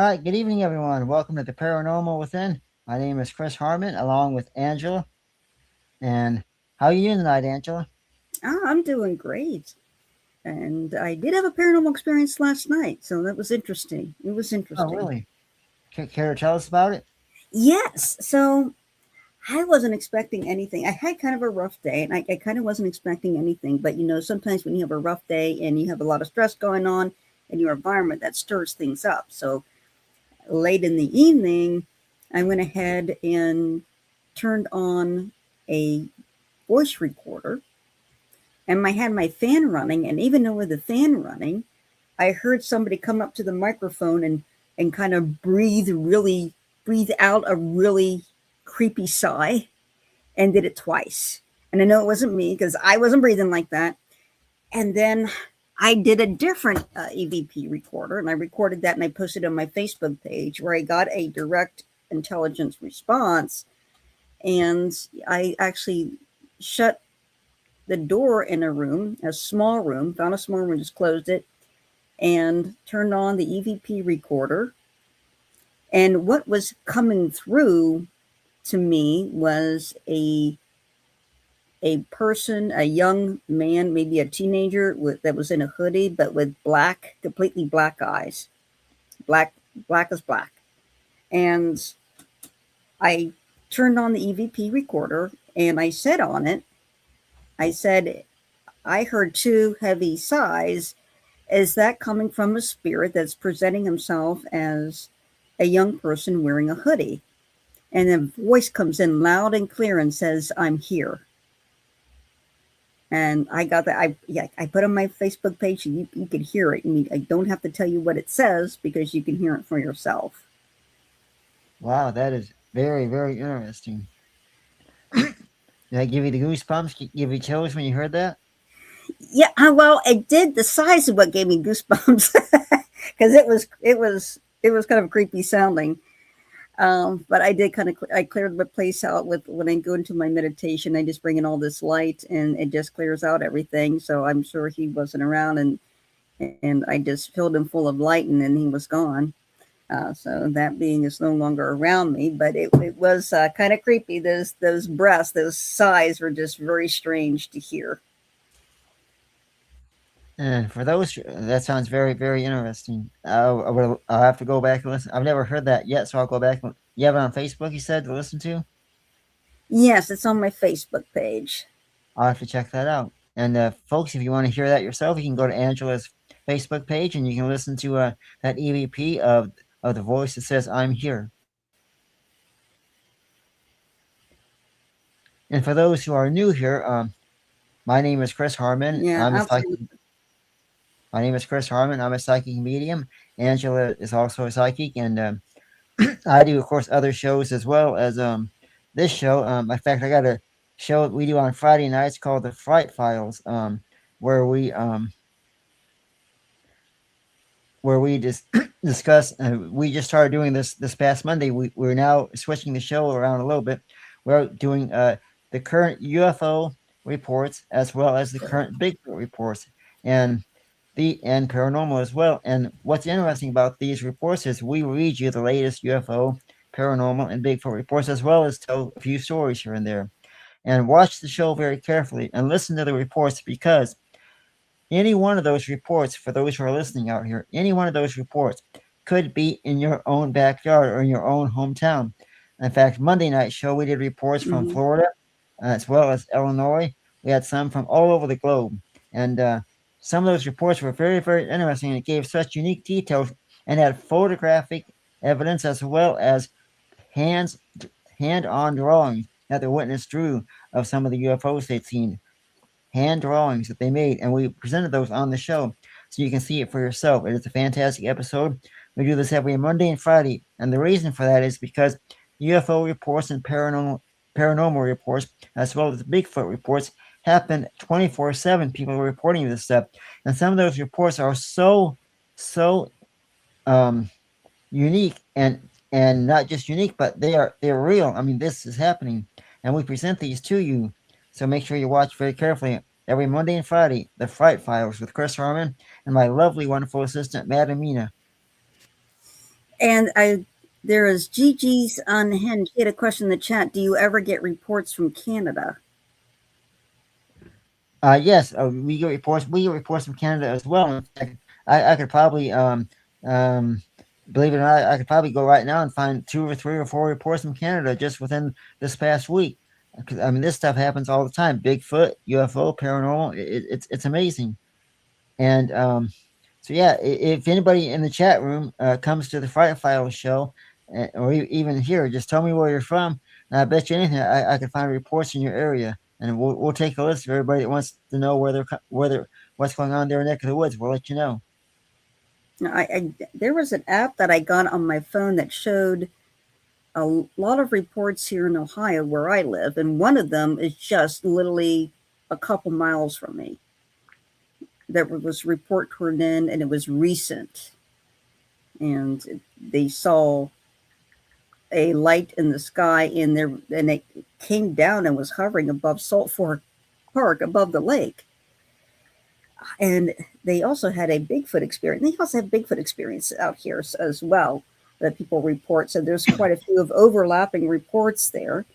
right, good evening, everyone. Welcome to the Paranormal Within. My name is Chris Harmon, along with Angela. And how are you doing tonight, Angela? I'm doing great. And I did have a paranormal experience last night, so that was interesting. It was Oh, interesting. really? Care to tell us about it? Yes, so I wasn't expecting anything. I had kind of a rough day, and I kind of wasn't expecting anything. But sometimes when you have a rough day and you have a lot of stress going on in your environment, that stirs things up. So late in the evening, I went ahead and turned on a voice recorder, and I had my fan running. And even though with the fan running, I heard somebody come up to the microphone and kind of breathe out a really creepy sigh and did it twice. And I know it wasn't me because I wasn't breathing like that. And then I did a different EVP recorder, and I recorded that and I posted it on my Facebook page where I got a direct intelligence response. And I actually shut the door in a room, a small room, found a small room, just closed it, and turned on the EVP recorder. And what was coming through to me was a person, a young man, maybe a teenager that was in a hoodie, but with black, completely black eyes, black, black as black. And I turned on the EVP recorder and I said on it, I said, I heard two heavy sighs. Is that coming from a spirit that's presenting himself as a young person wearing a hoodie? And a voice comes in loud and clear and says, I'm here. And I got that. I put on my Facebook page, and you can hear it. I don't have to tell you what it says because you can hear it for yourself. Wow, that is very, very interesting. Did that give you the goosebumps? Give you chills when you heard that? Yeah, well, it did. The size of what gave me goosebumps because it was kind of creepy sounding. But I did kind of I cleared the place out with when I go into my meditation. I just bring in all this light and it just clears out everything. So I'm sure he wasn't around, and I just filled him full of light, and then he was gone. So that being is no longer around me, but it was kind of creepy. Those breaths, those sighs were just very strange to hear. And for those, that sounds very, very interesting. I'll have to go back and listen. I've never heard that yet, so I'll go back. You have it on Facebook, you said, to listen to? Yes, it's on my Facebook page. I'll have to check that out. And folks, if you want to hear that yourself, you can go to Angela's Facebook page and you can listen to that EVP of the voice that says "I'm here." And for those who are new here, my name is Chris Harmon. Yeah, I'm a psychic. absolutely. My name is Chris Harmon. I'm a psychic medium. Angela is also a psychic, and I do, of course, other shows as well as this show. In fact, I got a show that we do on Friday nights called the Fright Files, where we just discuss. We just started doing this past Monday. We're now switching the show around a little bit. We're doing the current UFO reports as well as the current Bigfoot reports and and paranormal as well. And what's interesting about these reports is we read you the latest UFO, paranormal, and Bigfoot reports as well as tell a few stories here and there. And watch the show very carefully and listen to the reports because any one of those reports, for those who are listening out here, any one of those reports could be in your own backyard or in your own hometown. In fact, Monday night show, we did reports from Hmm. Florida as well as Illinois. We had some from all over the globe. And some of those reports were very, very interesting. And it gave such unique details and had photographic evidence as well as hands hand-on drawings that the witness drew of some of the UFOs they'd seen, hand drawings that they made, and we presented those on the show so you can see it for yourself. It is a fantastic episode. We do this every Monday and Friday, and the reason for that is because UFO reports and paranormal reports, as well as Bigfoot reports, happen 24/7. People are reporting this stuff, and some of those reports are so um, unique and not just unique, but they're real. I mean, this is happening, and we present these to you. So make sure you watch very carefully every Monday and Friday. The Fright Files with Chris Harmon and my lovely, wonderful assistant, Madam Mina. And there is Gigi's Unhinged. He had a question in the chat. Do you ever get reports from Canada? Yes, we get reports. We get reports from Canada as well. In fact, I could probably, um, believe it or not, I could probably go right now and find two or three or four reports from Canada just within this past week. 'Cause, I mean, this stuff happens all the time. Bigfoot, UFO, paranormal. It's amazing. And so yeah, if anybody in the chat room comes to the Fright Files show, or even here, just tell me where you're from, and I bet you anything I could find reports in your area, and we'll take a list of everybody that wants to know what's going on in their neck of the woods. We'll let you know. There was an app that I got on my phone that showed a lot of reports here in Ohio where I live, and one of them is just literally a couple miles from me. There was a report turned in, and it was recent, and they saw a light in the sky, and it came down and was hovering above Salt Fork Park, above the lake. And they also had a Bigfoot experience. They also have Bigfoot experience out here as well that people report. So there's quite a few of overlapping reports there.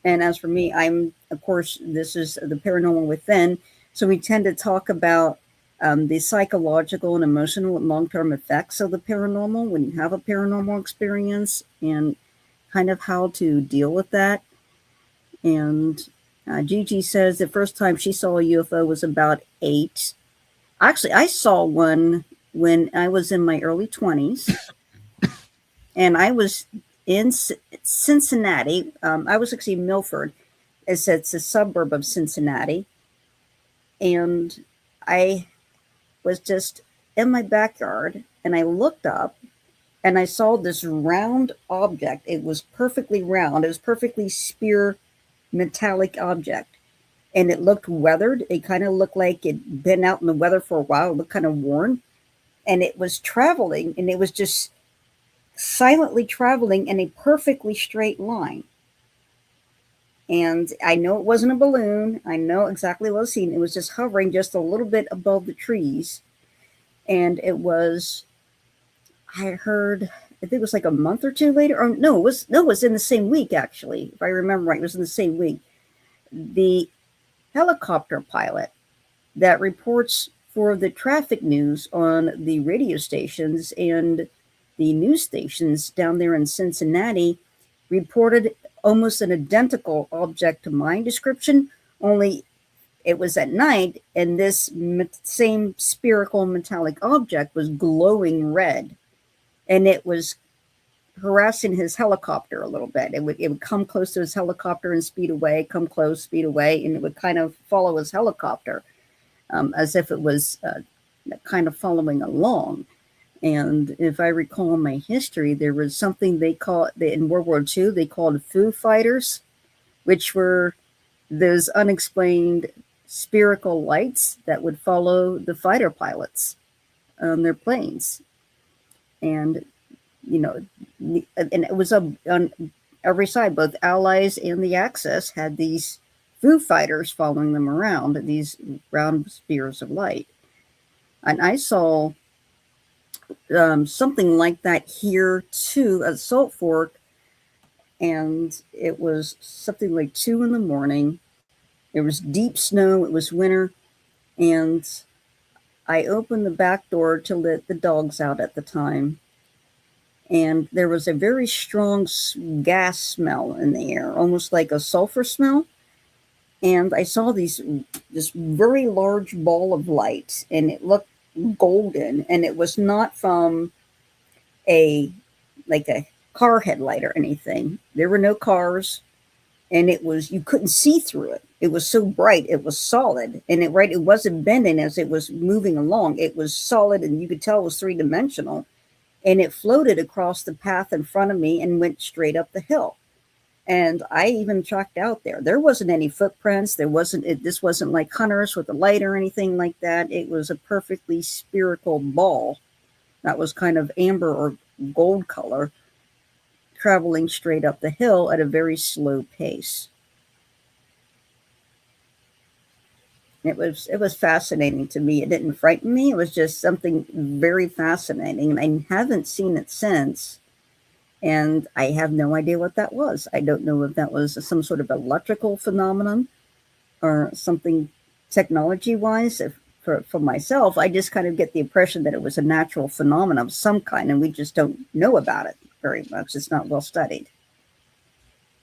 And as for me, of course, this is the Paranormal Within. So we tend to talk about the psychological and emotional and long-term effects of the paranormal when you have a paranormal experience, and kind of how to deal with that. And Gigi says the first time she saw a UFO was about 8. Actually, I saw one when I was in my early 20s, and I was in Cincinnati. I was actually in Milford. It's a suburb of Cincinnati. And I was just in my backyard, and I looked up, and I saw this round object. It was perfectly round. It was perfectly spear metallic object. And it looked weathered. It kind of looked like it'd been out in the weather for a while. It looked kind of worn. And it was traveling, and it was just silently traveling in a perfectly straight line. And I know it wasn't a balloon. I know exactly what I was seeing. It was just hovering just a little bit above the trees. And it was, I heard, I think it was like a month or two later. Or no, it was in the same week, actually. If I remember right, it was in the same week. The helicopter pilot that reports for the traffic news on the radio stations and the news stations down there in Cincinnati reported almost an identical object to my description, only it was at night, and this same spherical metallic object was glowing red, and it was harassing his helicopter a little bit. It would come close to his helicopter and speed away, come close, speed away, and it would kind of follow his helicopter as if it was kind of following along. And if I recall my history, there was something they called in World War II, they called Foo Fighters, which were those unexplained spherical lights that would follow the fighter pilots on their planes. And and it was on every side, both Allies and the Axis had these Foo Fighters following them around, these round spheres of light. And I saw something like that here too at Salt Fork, and it was something like 2 in the morning. It was deep snow, it was winter, and I opened the back door to let the dogs out at the time. And there was a very strong gas smell in the air, almost like a sulfur smell. And I saw this very large ball of light, and it looked golden, and it was not from a car headlight or anything. There were no cars, and you couldn't see through it. It was so bright, it was solid, and it wasn't bending as it was moving along. It was solid, and you could tell it was 3-dimensional. And it floated across the path in front of me and went straight up the hill. And I even tracked out there. There wasn't any footprints. This wasn't like hunters with a light or anything like that. It was a perfectly spherical ball that was kind of amber or gold color, traveling straight up the hill at a very slow pace. It was fascinating to me. It didn't frighten me. It was just something very fascinating. And I haven't seen it since. And I have no idea what that was. I don't know if that was some sort of electrical phenomenon or something technology wise. For myself, I just kind of get the impression that it was a natural phenomenon of some kind, and we just don't know about it very much. It's not well studied.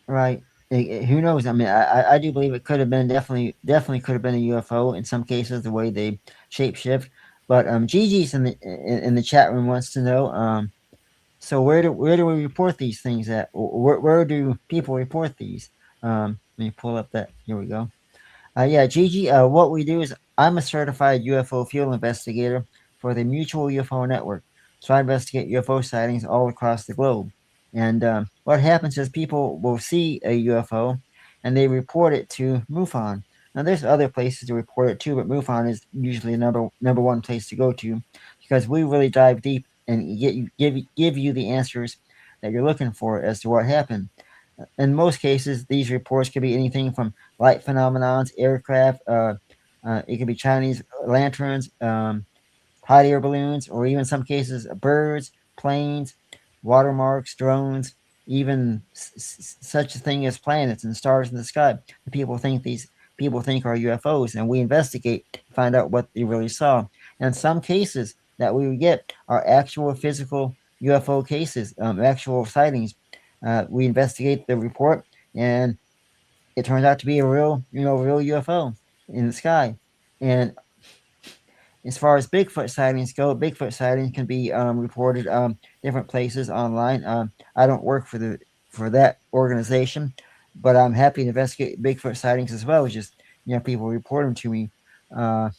Right. Who knows? I mean, I do believe it could have been definitely could have been a UFO in some cases the way they shape shift. But Gigi's in the chat room wants to know. So where do we report these things at? Where do people report these? Let me pull up that. Here we go. Yeah, Gigi, what we do is I'm a certified UFO field investigator for the Mutual UFO Network. So I investigate UFO sightings all across the globe. And what happens is people will see a UFO and they report it to MUFON. Now, there's other places to report it to, but MUFON is usually the number one place to go to because we really dive deep and give you the answers that you're looking for as to what happened. In most cases, these reports could be anything from light phenomenons, aircraft, it could be Chinese lanterns, hot air balloons, or even some cases birds, planes, watermarks, drones, even such a thing as planets and stars in the sky. People think are UFOs, and we investigate to find out what they really saw. And some cases that we get are actual physical UFO cases, actual sightings. We investigate the report, and it turns out to be a real UFO in the sky. And as far as Bigfoot sightings go, Bigfoot sightings can be reported different places online. I don't work for that organization, but I'm happy to investigate Bigfoot sightings as well. Just people report them to me. Uh,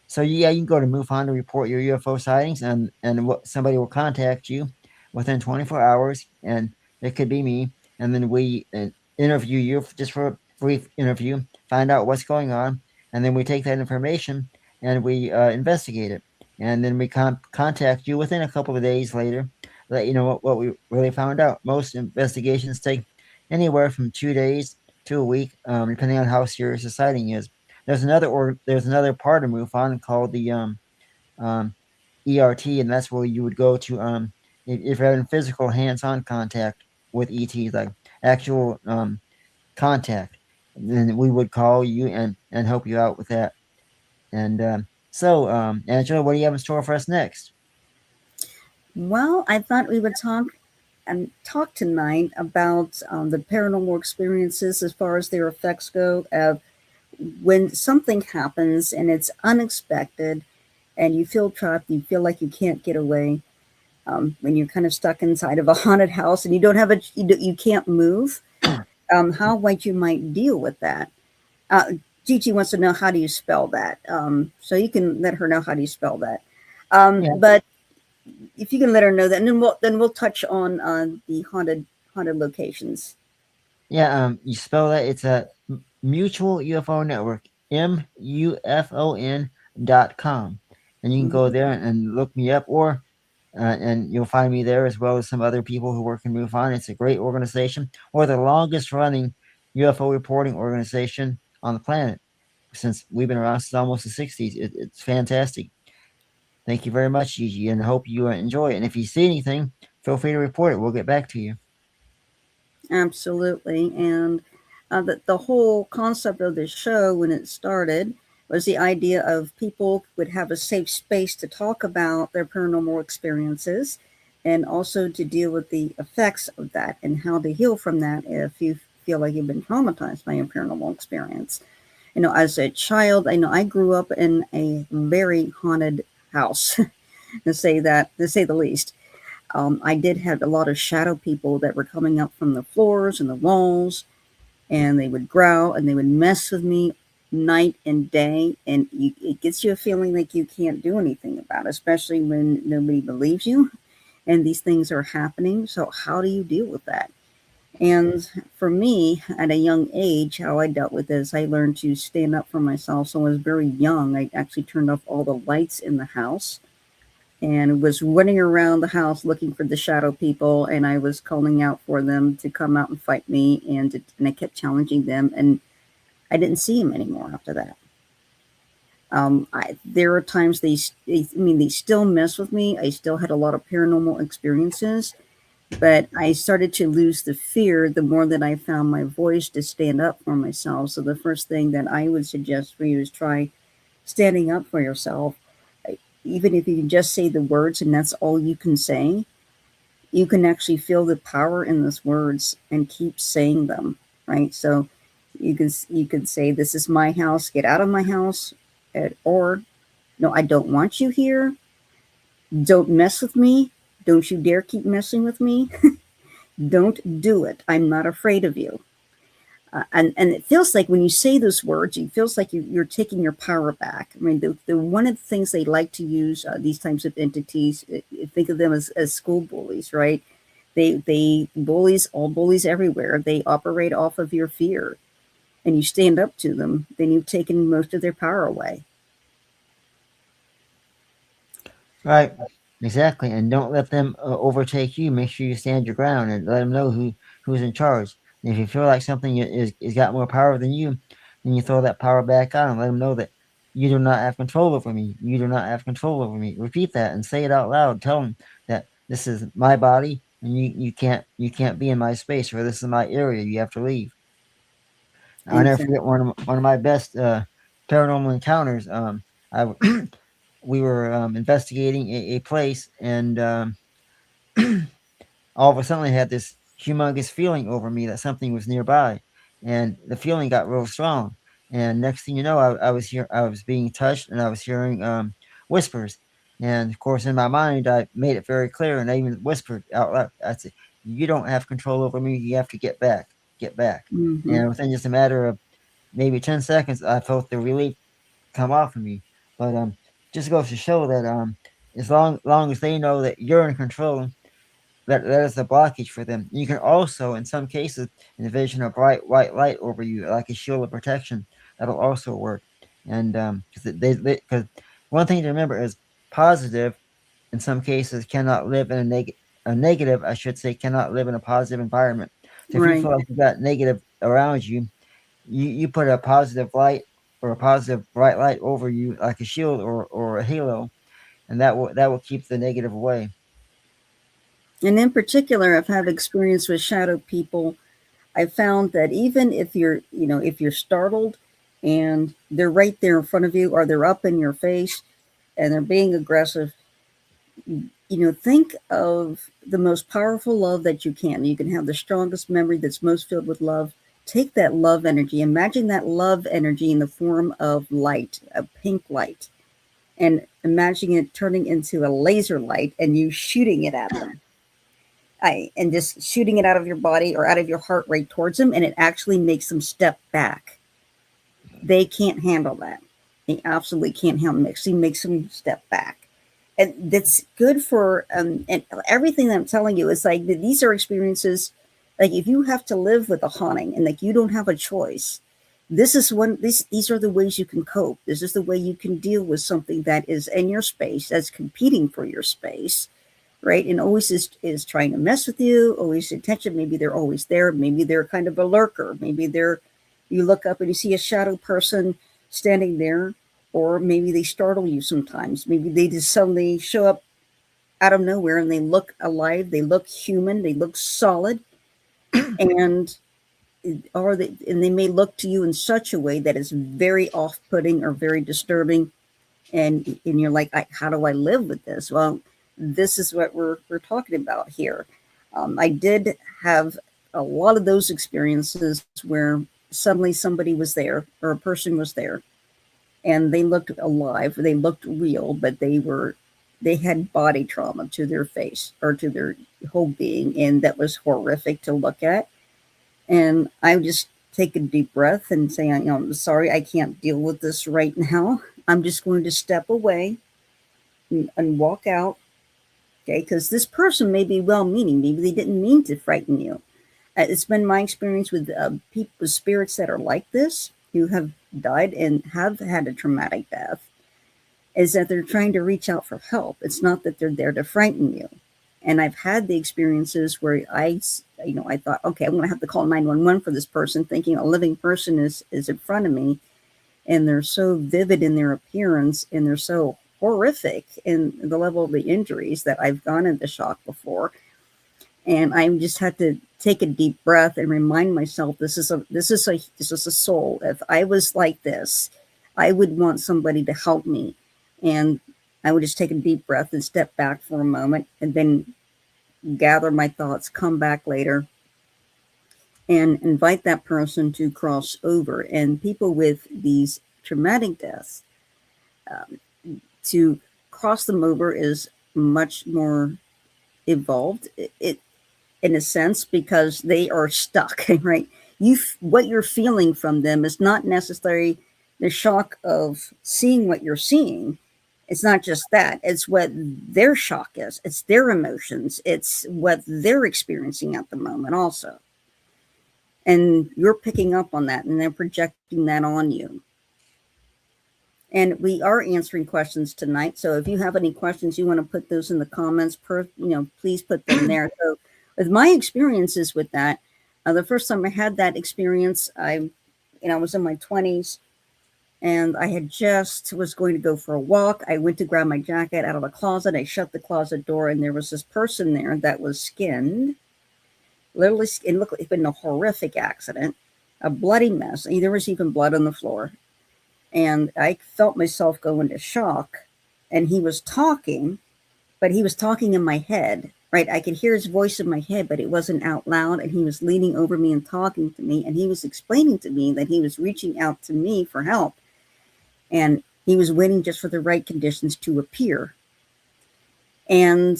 so yeah, you can go to MUFON to report your UFO sightings, and somebody will contact you within 24 hours, and it could be me, and then we interview you just for a brief interview, find out what's going on, and then we take that information and we investigate it. And then we contact you within a couple of days later, let you know what we really found out. Most investigations take anywhere from 2 days to a week, depending on how serious the sighting is. There's another part of MUFON called the um, ERT, and that's where you would go to if you're having physical hands-on contact with ETs, like actual contact. Then we would call you and help you out with that. And Angela, what do you have in store for us next? Well, I thought we would talk tonight about the paranormal experiences as far as their effects go. When something happens and it's unexpected, and you feel trapped, you feel like you can't get away. When you're kind of stuck inside of a haunted house and you don't have you can't move. How might you might deal with that? Uh, Gigi wants to know, how do you spell that? So you can let her know how do you spell that. Yeah, But if you can let her know that, and then we'll touch on the haunted locations. yeah. You spell that. It's a Mutual UFO Network, MUFON.com, and you can go Mhm. there and look me up, or and you'll find me there as well as some other people who work in MUFON. It's a great organization, or the longest running UFO reporting organization on the planet since we've been around since almost the '60s. It's fantastic. Thank you very much, Gigi, and hope you enjoy it. And if you see anything, feel free to report it. We'll get back to you. Absolutely. And the whole concept of this show, when it started, was the idea of people would have a safe space to talk about their paranormal experiences and also to deal with the effects of that and how to heal from that if you feel like you've been traumatized by a paranormal experience. As a child, I know I grew up in a very haunted house, to say the least. I did have a lot of shadow people that were coming up from the floors and the walls, and they would growl and they would mess with me night and day. And it gets you a feeling like you can't do anything about it, especially when nobody believes you and these things are happening. So, how do you deal with that? And for me, at a young age, how I dealt with this, I learned to stand up for myself. So, I was very young. I actually turned off all the lights in the house and was running around the house looking for the shadow people, and I was calling out for them to come out and fight me, and I kept challenging them, and I didn't see them anymore after that. There are times they still mess with me. I still had a lot of paranormal experiences, But I started to lose the fear the more that I found my voice to stand up for myself. So the first thing that I would suggest for you is try standing up for yourself. Even if you can just say the words and that's all you can say, you can actually feel the power in those words and keep saying them, right? So you could say, "This is my house. Get out of my house," or "No, I don't want you here. Don't mess with me. Don't you dare keep messing with me. Don't do it. I'm not afraid of you." And it feels like when you say those words, it feels like you're taking your power back. I mean, the one of the things they like to use, these types of entities, think of them as school bullies, right? They bullies, all bullies everywhere. They operate off of your fear, and you stand up to them, then you've taken most of their power away. Right. Exactly. And don't let them overtake you. Make sure you stand your ground and let them know who's in charge. And if you feel like something is got more power than you, then you throw that power back on and let them know that you do not have control over me. You do not have control over me. Repeat that and say it out loud. Tell them that this is my body and you can't be in my space, or this is my area. You have to leave. I'll never Exactly. forget one of my best paranormal encounters. I we were investigating a place, and all of a sudden I had this humongous feeling over me that something was nearby, and the feeling got real strong. And next thing you know, I was being touched, and I was hearing whispers. And of course, in my mind, I made it very clear, and I even whispered out loud. I said, "You don't have control over me. You have to get back." Hmm. And within just a matter of maybe 10 seconds, I felt the relief come off of me. But just goes to show that as long as they know that you're in control, that is a blockage for them. You can also, in some cases, envision a bright white light over you, like a shield of protection. That'll also work. And because one thing to remember is positive, in some cases, cannot live in a negative, I should say, cannot live in a positive environment. So if you Right. feel like you've got negative around you, you put a positive light or a positive bright light over you like a shield or a halo, and that will keep the negative away. And in particular, I've had experience with shadow people. I found that even if you're startled and they're right there in front of you or they're up in your face and they're being aggressive, think of the most powerful love that you can. You can have the strongest memory that's most filled with love. Take that love energy. Imagine that love energy in the form of light, a pink light, and imagine it turning into a laser light and you shooting it at them. And just shooting it out of your body or out of your heart rate towards them, and it actually makes them step back. They can't handle that. They absolutely can't handle it. She makes them step back. And that's good for and everything that I'm telling you is like these are experiences like if you have to live with a haunting and like you don't have a choice, this is one these are the ways you can cope. This is the way you can deal with something that is in your space, that's competing for your space, right? And always is trying to mess with you, always attention. Maybe they're always there. Maybe they're kind of a lurker. Maybe they're you look up and you see a shadow person standing there, or maybe they startle you sometimes. Maybe they just suddenly show up out of nowhere and they look alive, they look human, they look solid, and they may look to you in such a way that is very off-putting or very disturbing, and you're like, how do I live with this? Well, this is what we're talking about here. I did have a lot of those experiences where suddenly somebody was there or a person was there and they looked alive, they looked real, but they had body trauma to their face or to their whole being, and that was horrific to look at. And I would just take a deep breath and say, I'm sorry, I can't deal with this right now. I'm just going to step away and walk out. Okay, because this person may be well meaning. Maybe they didn't mean to frighten you. It's been my experience with people, with spirits that are like this, who have died and have had a traumatic death, is that they're trying to reach out for help. It's not that they're there to frighten you. And I've had the experiences where I thought, okay, I'm going to have to call 911 for this person, thinking a living person is in front of me, and they're so vivid in their appearance, and they're so horrific in the level of the injuries that I've gone into shock before. And I just had to take a deep breath and remind myself this is a soul. If I was like this, I would want somebody to help me. And I would just take a deep breath and step back for a moment and then gather my thoughts, come back later, and invite that person to cross over. And people with these traumatic deaths, um, to cross them over is much more evolved. It in a sense because they are stuck, right? What you're feeling from them is not necessarily the shock of seeing what you're seeing. It's not just that, it's what their shock is, it's their emotions, it's what they're experiencing at the moment also. And you're picking up on that and they're projecting that on you. And we are answering questions tonight. So if you have any questions, you want to put those in the comments, please put them there. So with my experiences with that, the first time I had that experience, I was in my 20s and I had just was going to go for a walk. I went to grab my jacket out of the closet. I shut the closet door and there was this person there that was skinned. Literally, it looked like it'd been a horrific accident, a bloody mess. There was even blood on the floor. And I felt myself go into shock. And he was talking, but he was talking in my head, right? I could hear his voice in my head, but it wasn't out loud. And he was leaning over me and talking to me. And he was explaining to me that he was reaching out to me for help. And he was waiting just for the right conditions to appear. And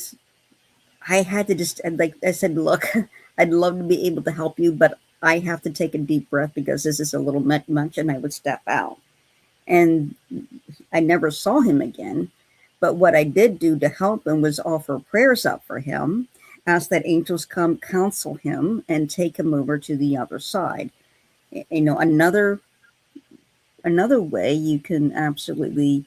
I had to just, like I said, look, I'd love to be able to help you, but I have to take a deep breath because this is a little much, and I would step out. And I never saw him again. But what I did do to help him was offer prayers up for him, ask that angels come counsel him and take him over to the other side. Another way you can absolutely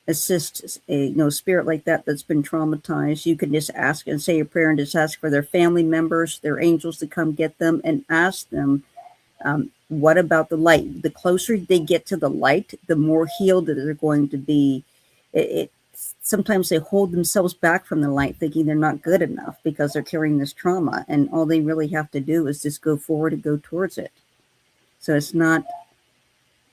assist a spirit like that that's been traumatized. You can just ask and say a prayer and just ask for their family members, their angels to come get them and ask them, what about the light? The closer they get to the light, the more healed that they're going to be. Sometimes they hold themselves back from the light thinking they're not good enough because they're carrying this trauma, and all they really have to do is just go forward and go towards it. So it's not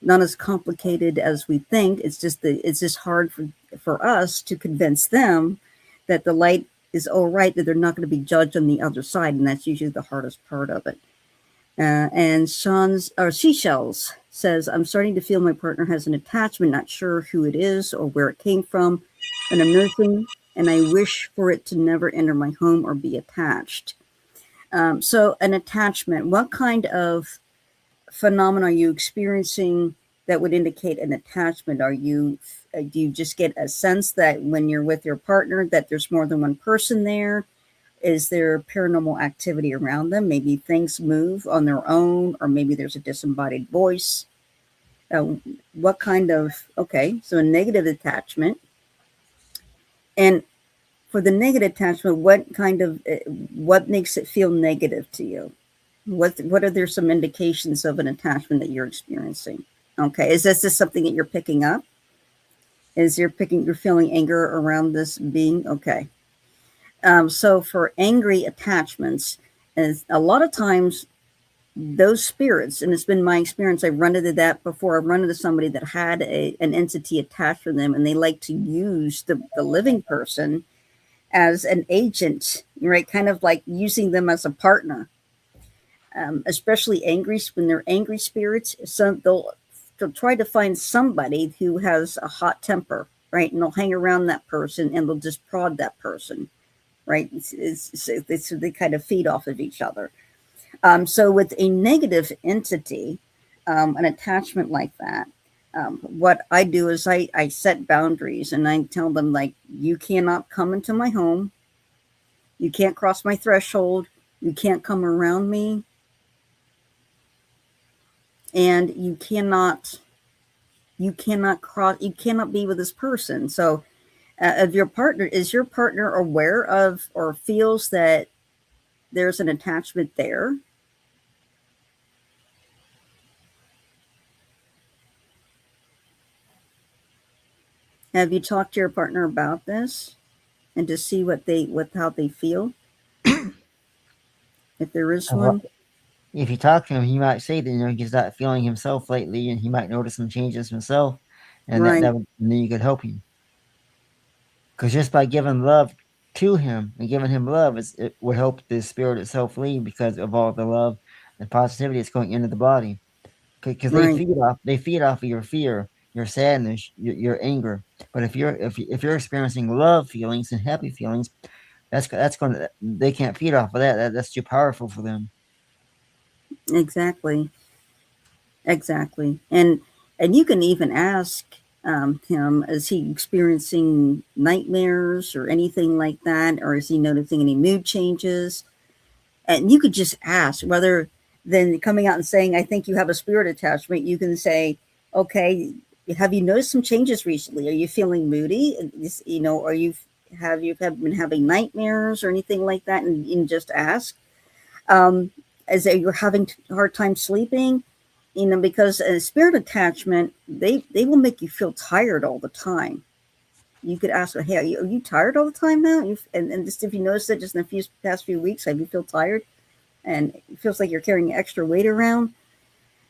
as complicated as we think. It's just hard for us to convince them that the light is all right, that they're not going to be judged on the other side, and that's usually the hardest part of it. And Seashells says, I'm starting to feel my partner has an attachment, not sure who it is or where it came from, and I'm nursing, and I wish for it to never enter my home or be attached. So an attachment, what kind of phenomena are you experiencing that would indicate an attachment? Do you just get a sense that when you're with your partner that there's more than one person there? Is there paranormal activity around them? Maybe things move on their own, or maybe there's a disembodied voice. What kind of, okay, so a negative attachment. And for the negative attachment, what makes it feel negative to you? What are there some indications of an attachment that you're experiencing? Okay, is this just something that you're picking up? You're feeling anger around this being? Okay. So for angry attachments, is a lot of times those spirits, and it's been my experience, I've run into that before. I've run into somebody that had an entity attached to them, and they like to use the living person as an agent, right? Kind of like using them as a partner. Especially when they're angry spirits, they'll try to find somebody who has a hot temper, right? And they'll hang around that person and they'll just prod that person, right? So they kind of feed off of each other. So with a negative entity, an attachment like that, what I do is I set boundaries and I tell them, like, you cannot come into my home. You can't cross my threshold. You can't come around me. And you cannot be with this person. So is your partner aware of or feels that there's an attachment there? Have you talked to your partner about this and to see how they feel? if there is And one. what, if you talk to him, he might say that he's not feeling himself lately, and he might notice some changes himself, and Right, and then you could help him because just by giving love to him and giving him love, it would help the spirit itself leave because of all the love and positivity that's going into the body. Because right. they feed off of your fear, your sadness, your anger. But if you're experiencing love feelings and happy feelings, that's going to they can't feed off of that's too powerful for them. Exactly. Exactly. And you can even ask him, is he experiencing nightmares or anything like that, or is he noticing any mood changes? And you could just ask rather than coming out and saying, I think you have a spirit attachment. You can say, okay, have you noticed some changes recently? Are you feeling moody? Are you have been having nightmares or anything like that? And just ask. As you're having a hard time sleeping, because a spirit attachment, they will make you feel tired all the time. You could ask, hey, are you tired all the time now? And just if you notice that just in the past few weeks, have you feel tired? And it feels like you're carrying extra weight around,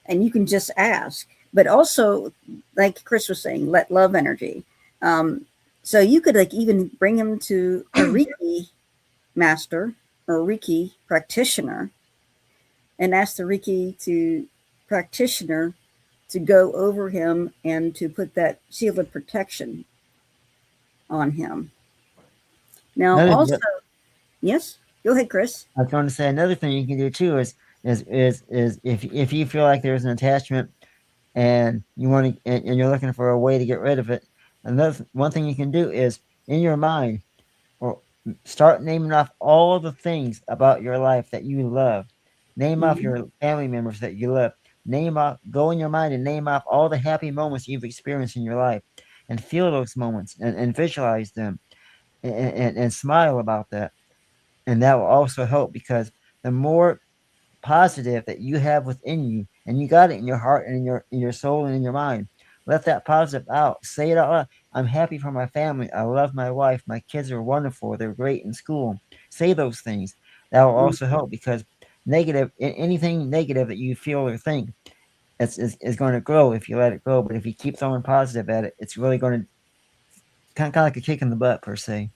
and you can just ask. But also, like Chris was saying, let love energy. Um, so you could like even bring him to a Reiki master or Reiki practitioner and ask the Reiki to practitioner to go over him and to put that shield of protection on him. Now, Another also, yes, go ahead, Chris. I was going to say another thing you can do too is if you feel like there's an attachment and you want to and you're looking for a way to get rid of it, another one thing you can do is in your mind or start naming off all the things about your life that you love. Name off Mm-hmm. your family members that you love. Name off, go in your mind and name off all the happy moments you've experienced in your life and feel those moments and visualize them and smile about that. And that will also help because the more positive that you have within you, and you got it in your heart and in your soul and in your mind. Let that positive out. Say it out loud. I'm happy for my family. I love my wife. My kids are wonderful. They're great in school. Say those things. That will also help because anything negative that you feel or think is going to grow if you let it grow. But if you keep throwing positive at it, it's really going to kind of like a kick in the butt per se.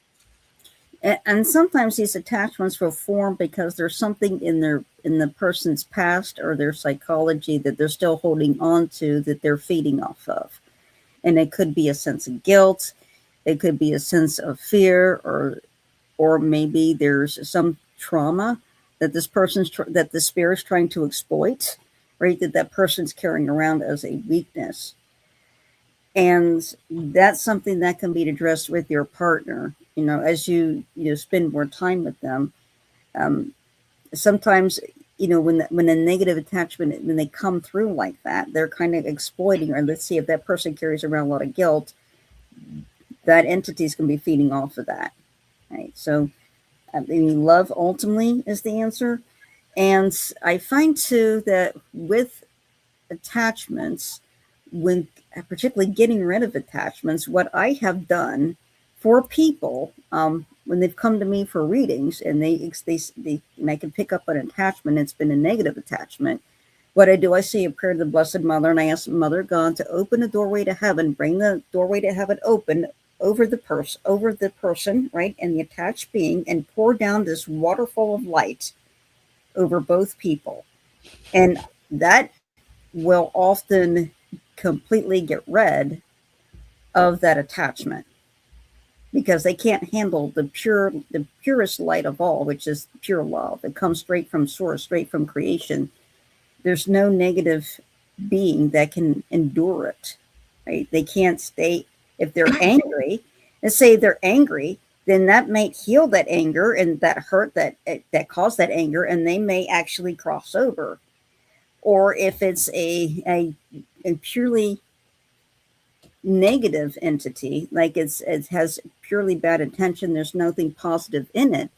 And sometimes these attachments will form because there's something in the person's past or their psychology that they're still holding on to that they're feeding off of. And it could be a sense of guilt, it could be a sense of fear, or maybe there's some trauma that that the spirit's trying to exploit, right? That person's carrying around as a weakness, and that's something that can be addressed with your partner. As you spend more time with them. Um, Sometimes when a negative attachment, when they come through like that, they're kind of exploiting. Or let's see, if that person carries around a lot of guilt, that entity is going to be feeding off of that, right? So I mean, love ultimately is the answer. And I find too that with attachments, when particularly getting rid of attachments, what I have done for people when they've come to me for readings and they and I can pick up an attachment, it's been a negative attachment. What I do, I say a prayer to the Blessed Mother, and I ask Mother God to open the doorway to heaven, bring the doorway to heaven open over the person, right, and the attached being, and pour down this waterfall of light over both people. And that will often completely get rid of that attachment because they can't handle the purest light of all, which is pure love. It comes straight from source, straight from creation. There's no negative being that can endure it, right? They can't stay. If they're angry, let's say they're angry, then that might heal that anger and that hurt that caused that anger, and they may actually cross over. Or if it's a purely negative entity, like it has purely bad intention, there's nothing positive in it,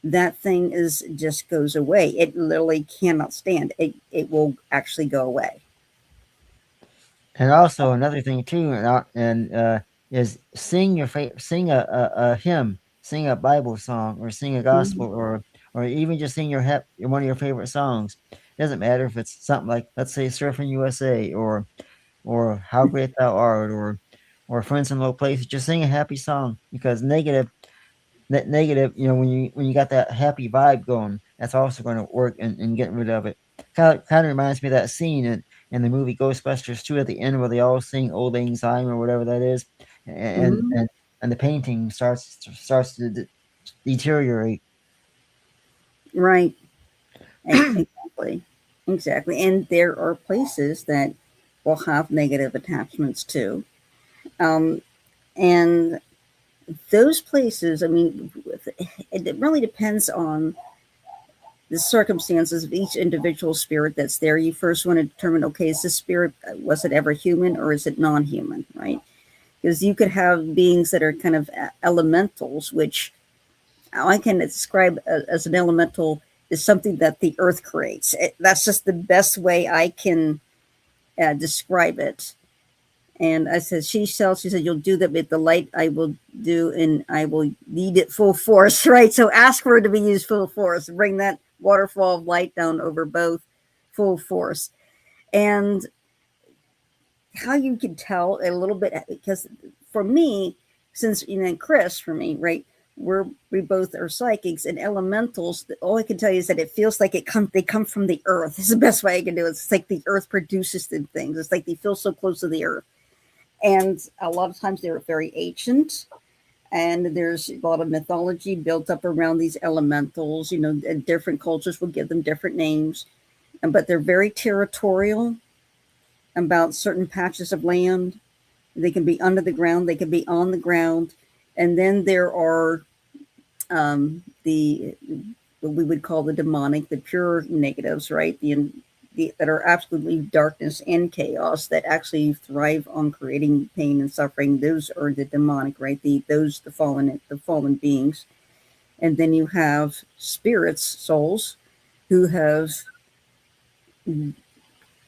that thing is just goes away. It literally cannot stand. It will actually go away. And also another thing too, is sing your sing a hymn, sing a Bible song, or sing a gospel, Mhm. or even just sing one of your favorite songs. It doesn't matter if it's something like, let's say, Surfing USA, or How Great Thou Art, or Friends in Low Places. Just sing a happy song, because negative, when you got that happy vibe going, that's also going to work in getting rid of it. Kind of reminds me of that scene in the movie Ghostbusters 2 at the end, where they all sing Old Lang Syne or whatever that is, and Mhm. and, and the painting starts to deteriorate. Right. Exactly. Exactly. And there are places that will have negative attachments too. Um, and those places, I mean, it really depends on the circumstances of each individual spirit that's there. You first want to determine, okay, is this spirit, was it ever human or is it non human, right? Because you could have beings that are kind of elementals, which I can describe as an elemental is something that the earth creates. That's just the best way I can describe it. And I said, she said, you'll do that with the light I will do, and I will need it full force, right? So ask for it to be used full force. Bring that waterfall of light down over both full force. And how you can tell a little bit, because for me, since Chris, for me, right, we both are psychics and elementals. All I can tell you is that it feels like they come from the earth. It's the best way I can do it. It's like the earth produces the things. It's like they feel so close to the earth, and a lot of times they're very ancient. And there's a lot of mythology built up around these elementals. Different cultures will give them different names, but they're very territorial about certain patches of land. They can be under the ground, they can be on the ground. And then there are the what we would call the demonic, the pure negatives, right? The that are absolutely darkness and chaos, that actually thrive on creating pain and suffering. Those are the demonic, right? The fallen beings. And then you have spirits, souls, who have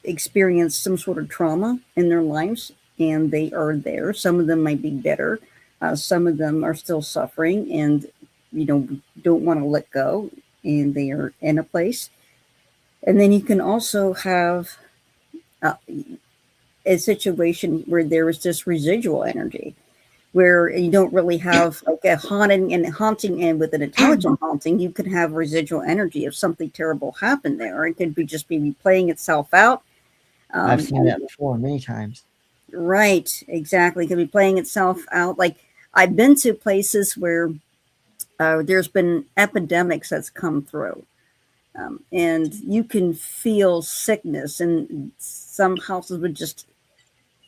experienced some sort of trauma in their lives, and they are there. Some of them might be better. Some of them are still suffering and you know don't want to let go, and they are in a place. And then you can also have uh, a situation where there is just residual energy, where you don't really have like a haunting, and with an intelligent haunting, you could have residual energy if something terrible happened there. It could be just be playing itself out. I've seen And that before many times. right, exactly. It could be playing itself out. Like I've been to places where there's been epidemics that's come through, and you can feel sickness. And some houses would just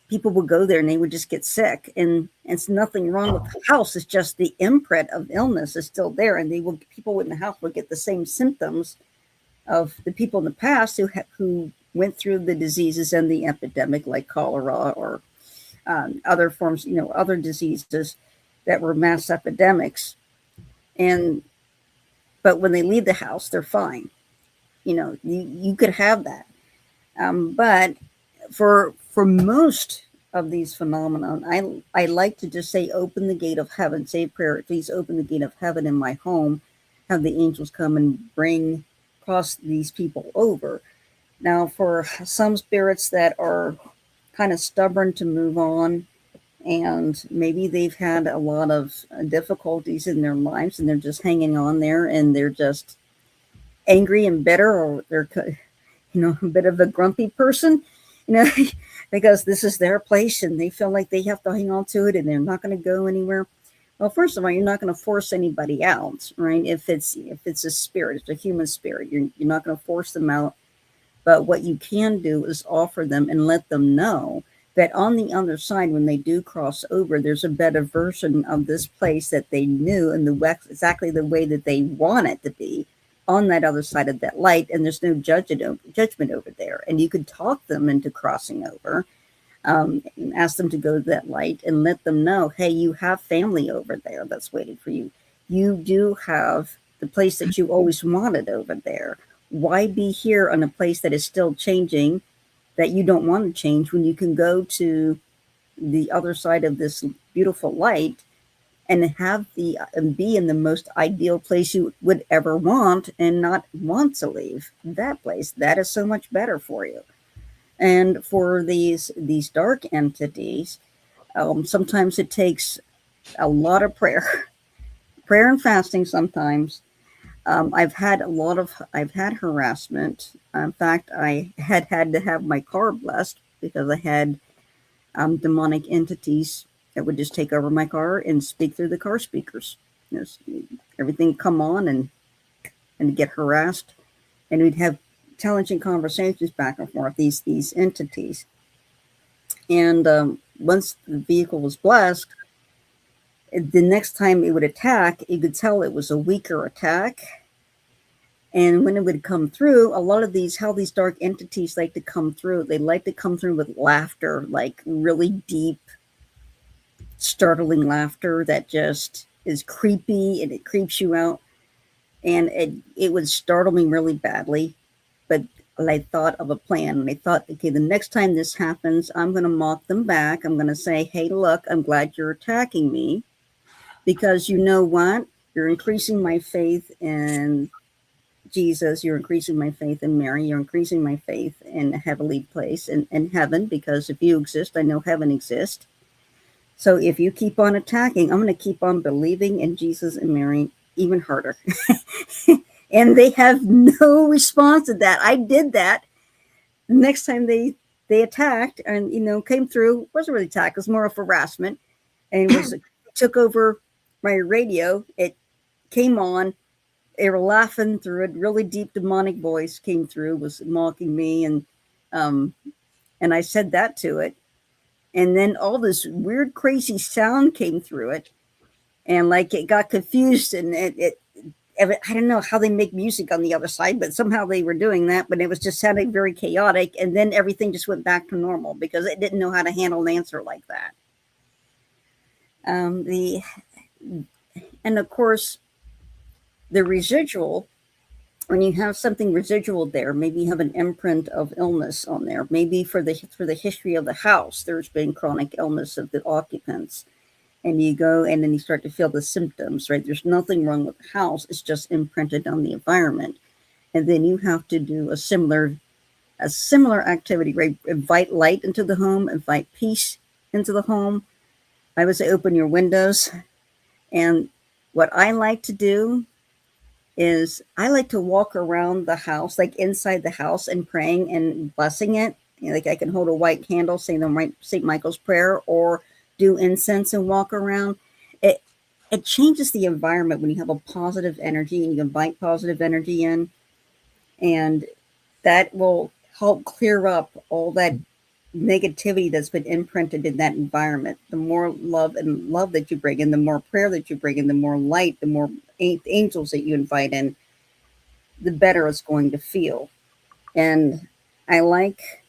people would go there and they would just get sick, and it's nothing wrong with the house. It's just the imprint of illness is still there, and people in the house would get the same symptoms of the people in the past who went through the diseases and the epidemic, like cholera or other forms, other diseases that were mass epidemics. And but when they leave the house, they're fine. You could have that, but for most of these phenomenon, I like to just say, open the gate of heaven. Say a prayer, please open the gate of heaven in my home. Have the angels come and cross these people over. Now, for some spirits that are kind of stubborn to move on, and maybe they've had a lot of difficulties in their lives, and they're just hanging on there, and they're just angry and bitter, or they're a bit of a grumpy person, you know, because this is their place and they feel like they have to hang on to it and they're not going to go anywhere. Well, first of all, you're not going to force anybody out, right? If it's a spirit, it's a human spirit, you're not going to force them out. But what you can do is offer them and let them know that on the other side, when they do cross over, there's a better version of this place that they knew, and exactly the way that they want it to be on that other side of that light. And there's no judgment over there. And you could talk them into crossing over, and ask them to go to that light and let them know, hey, you have family over there that's waiting for you. You do have the place that you always wanted over there. Why be here on a place that is still changing, that you don't want to change, when you can go to the other side of this beautiful light and have the and be in the most ideal place you would ever want and not want to leave that place. That is so much better for you. And for these dark entities, sometimes it takes a lot of prayer, prayer and fasting. Sometimes I've had harassment. In fact, I had to have my car blessed because I had demonic entities that would just take over my car and speak through the car speakers. You know, everything come on and get harassed, and we'd have challenging conversations back and forth. These entities, and once the vehicle was blessed, the next time it would attack, you could tell it was a weaker attack. And when it would come through, a lot of these, how these dark entities like to come through, they like to come through with laughter, like really deep, startling laughter that just is creepy and it creeps you out. And it would startle me really badly. But I thought of a plan, and I thought, okay, the next time this happens, I'm going to mock them back. I'm going to say, hey, look, I'm glad you're attacking me because you know what? You're increasing my faith in Jesus. You're increasing my faith in Mary. You're increasing my faith in a heavenly place in heaven, because if you exist, I know heaven exists. So if you keep on attacking, I'm going to keep on believing in Jesus and Mary even harder. And they have no response to that. I did that. The next time they attacked and came through, wasn't really attack, it was more of harassment, and it was took over my radio. It came on. They were laughing through it. Really deep demonic voice came through, was mocking me, um, and I said that to it, and then all this weird, crazy sound came through it, and like it got confused, and it I don't know how they make music on the other side, but somehow they were doing that. But it was just sounding very chaotic, and then everything just went back to normal because it didn't know how to handle an answer like that. The and of course the residual. When you have something residual there, maybe you have an imprint of illness on there. Maybe for the history of the house, there's been chronic illness of the occupants, and you go and then you start to feel the symptoms. Right, there's nothing wrong with the house; it's just imprinted on the environment, and then you have to do a similar activity. Right, invite light into the home, invite peace into the home. I would say open your windows, and what I like to do is I like to walk around the house, like inside the house, and praying and blessing it. Like I can hold a white candle, say the St. Michael's prayer, or do incense and walk around. It it changes the environment when you have a positive energy and you invite positive energy in, and that will help clear up all that negativity that's been imprinted in that environment. The more love that you bring in, the more prayer that you bring in, the more light, the more angels that you invite in, the better it's going to feel. And I like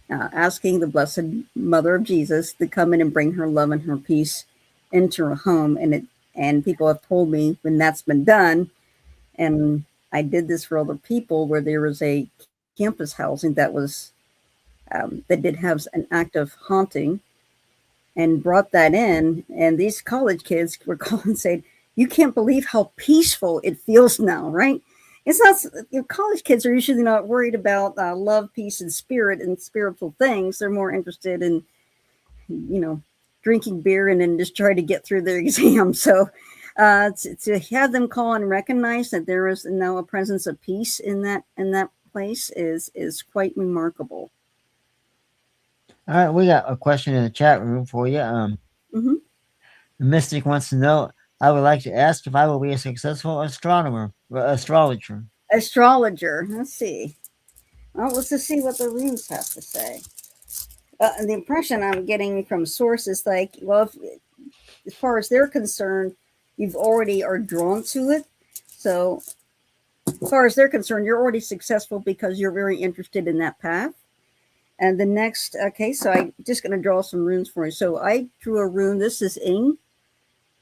asking the Blessed Mother of Jesus to come in and bring her love and her peace into her home. And people have told me when that's been done, and I did this for other people, where there was a campus housing that did have an active haunting, and brought that in. And these college kids were calling and saying, "You can't believe how peaceful it feels now, right?" It's not, college kids are usually not worried about love, peace, and spirit and spiritual things. They're more interested in, you know, drinking beer and then just try to get through their exam. So to have them call and recognize that there is now a presence of peace in that place is quite remarkable. All right, we got a question in the chat room for you. Hmm. The Mystic wants to know. I would like to ask if I will be a successful astrologer. Astrologer. Let's see. Well, let's just see what the runes have to say. The impression I'm getting from sources, like, well, as far as they're concerned, you've already are drawn to it. So as far as they're concerned, you're already successful because you're very interested in that path. And the next, okay, so I'm just going to draw some runes for you. So I drew a rune. This is Ing,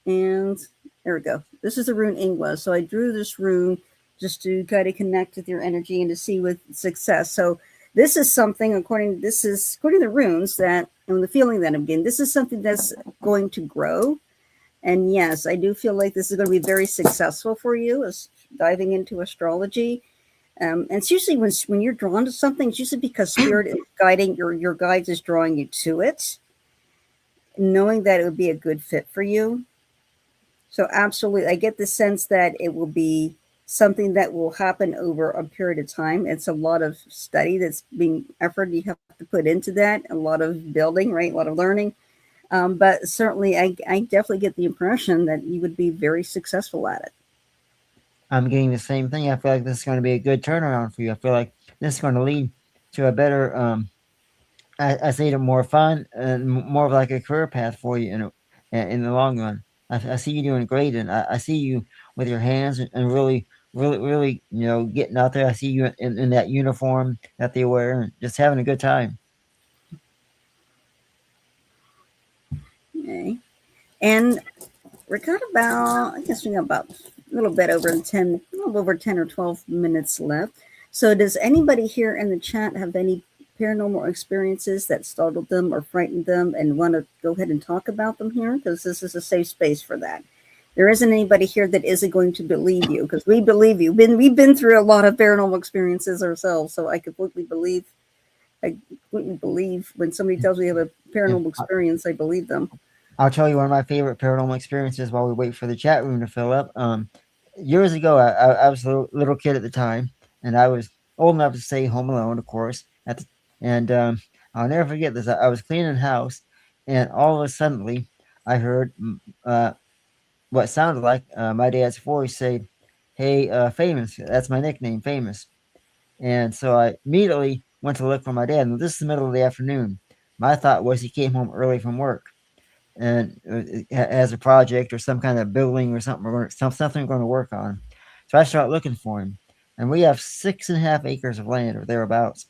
and there we go. This is the rune Ing was. So I drew this rune just to kind of connect with your energy and to see with success. So this is something, according to the runes, that, and the feeling that I'm getting, this is something that's going to grow. And yes, I do feel like this is going to be very successful for you as diving into astrology. And it's usually when you're drawn to something, it's usually because spirit is guiding your guides is drawing you to it, knowing that it would be a good fit for you. So absolutely, I get the sense that it will be something that will happen over a period of time. It's a lot of study that's being effort you have to put into that, a lot of building, right, a lot of learning. But certainly, I definitely get the impression that you would be very successful at it. I'm getting the same thing. I feel like this is going to be a good turnaround for you. I feel like this is going to lead to a better, I say, it more fun and more of like a career path for you in the long run. I see you doing great, and I see you with your hands and really, really, really, getting out there. I see you in that uniform that they wear and just having a good time. Okay. And we got about, I guess we got about a little bit over 10, a little over 10 or 12 minutes left. So does anybody here in the chat have any paranormal experiences that startled them or frightened them and want to go ahead and talk about them here? Because this is a safe space for that. There isn't anybody here that isn't going to believe you because we believe you. We've been through a lot of paranormal experiences ourselves, so I completely believe when somebody tells me they have a Yeah. paranormal experience, I believe them. I'll tell you one of my favorite paranormal experiences while we wait for the chat room to fill up. Years ago, I was a little kid at the time, and I was old enough to stay home alone, of course. And I'll never forget this. I was cleaning the house, and all of a suddenly, I heard what sounded like my dad's voice say, "Hey, Famous." That's my nickname, Famous. And so I immediately went to look for my dad. And this is the middle of the afternoon. My thought was he came home early from work and has a project or some kind of building or something something we're going to work on. So I start looking for him, and we have 6.5 acres of land or thereabouts.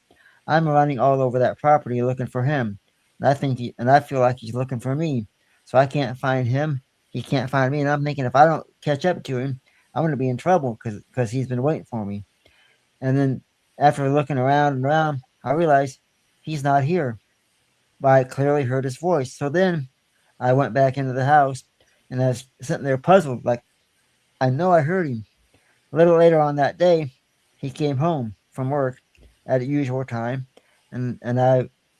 I'm running all over that property looking for him, and I feel like he's looking for me. So I can't find him. He can't find me, and I'm thinking if I don't catch up to him, I'm going to be in trouble because he's been waiting for me. And then after looking around and around, I realized he's not here, but I clearly heard his voice. So then I went back into the house and I was sitting there puzzled, like I know I heard him. A little later on that day, he came home from work at the usual time, and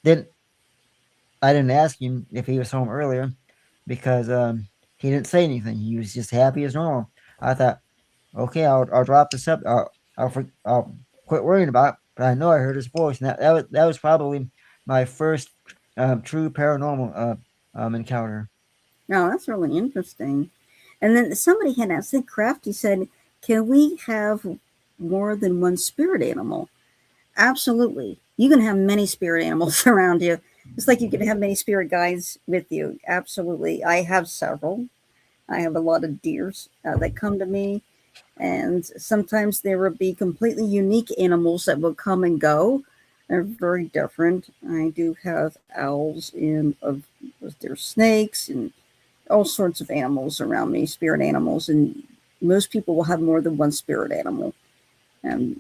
didn't I didn't ask him if he was home earlier because he didn't say anything. He was just happy as normal. I thought, okay, I'll drop this up. I'll quit worrying about it. But I know I heard his voice, and that was probably my first true paranormal encounter. No, that's really interesting. And then somebody had asked, I think Crafty said, can we have more than one spirit animal? Absolutely. You can have many spirit animals around you. Just like you can have many spirit guides with you. Absolutely. I have several. I have a lot of deers that come to me. And sometimes there will be completely unique animals that will come and go. They're very different. I do have owls and there's snakes and all sorts of animals around me, spirit animals, and most people will have more than one spirit animal.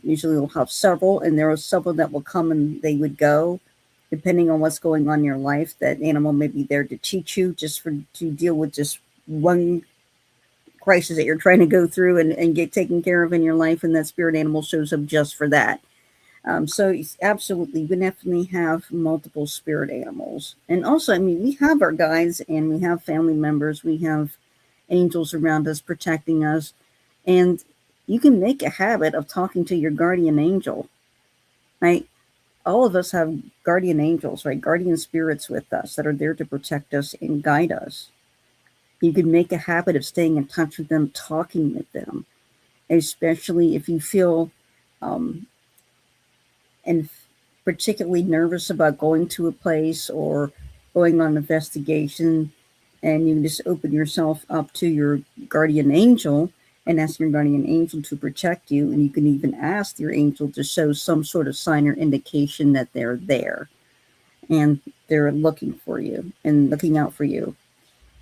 Usually they'll have several, and there are several that will come and they would go, depending on what's going on in your life. That animal may be there to teach you, just for to deal with just one crisis that you're trying to go through and get taken care of in your life, and that spirit animal shows up just for that. So absolutely, we definitely have multiple spirit animals, and also, I mean, we have our guides and we have family members, we have angels around us protecting us, and you can make a habit of talking to your guardian angel, right? All of us have guardian angels, right? Guardian spirits with us that are there to protect us and guide us. You can make a habit of staying in touch with them, talking with them, especially if you feel um, and particularly nervous about going to a place or going on an investigation, and you can just open yourself up to your guardian angel and ask your guardian angel to protect you. And you can even ask your angel to show some sort of sign or indication that they're there and they're looking for you and looking out for you.